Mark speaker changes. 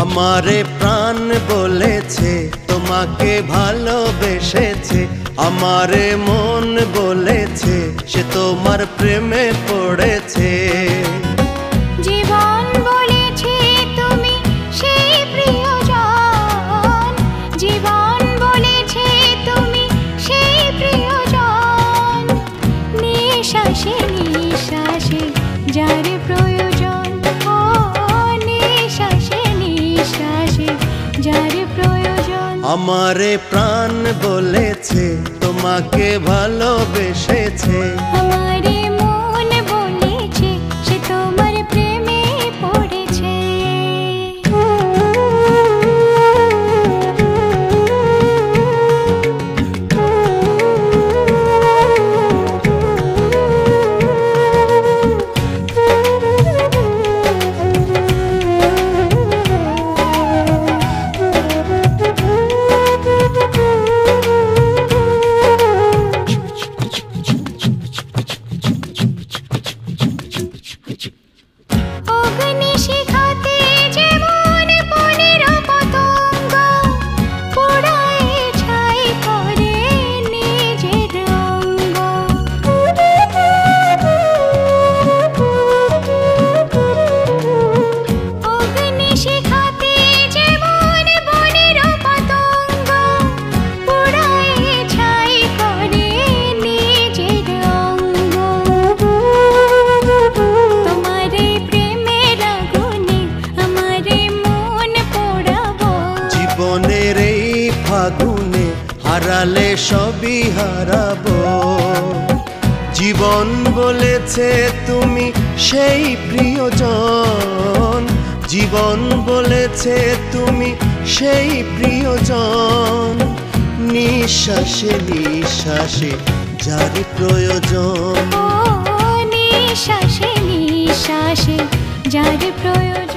Speaker 1: আমারে প্রাণ বলেছে তোমাকে ভালোবেসেছে, আমারে মন বলেছে সে তোমার প্রেমে পড়েছে।
Speaker 2: জীবন বলেছে তুমি সেই প্রিয়জন, জীবন বলেছে তুমি সেই প্রিয়জন, নিঃশ্বাসে নিঃশ্বাসে যার প্রয়োজন, ও নিঃশ্বাসে নিঃশ্বাসে যার প্রয়োজন।
Speaker 1: আমারে প্রাণ বলেছে তোমাকে ভালোবেসেছে,
Speaker 2: আমারে মন বলেছে সে তোমার প্রেমে পড়েছে।
Speaker 1: জীবনের এই ফাগুনে হারালে সবই হারাবো, জীবন বলেছে তুমি সেই প্রিয়জন, জীবন বলেছে তুমি সেই প্রিয়জন, নিঃশ্বাসে নিঃশ্বাসে যার প্রয়োজন,
Speaker 2: ও নিঃশ্বাসে নিঃশ্বাসে যার প্রয়োজন।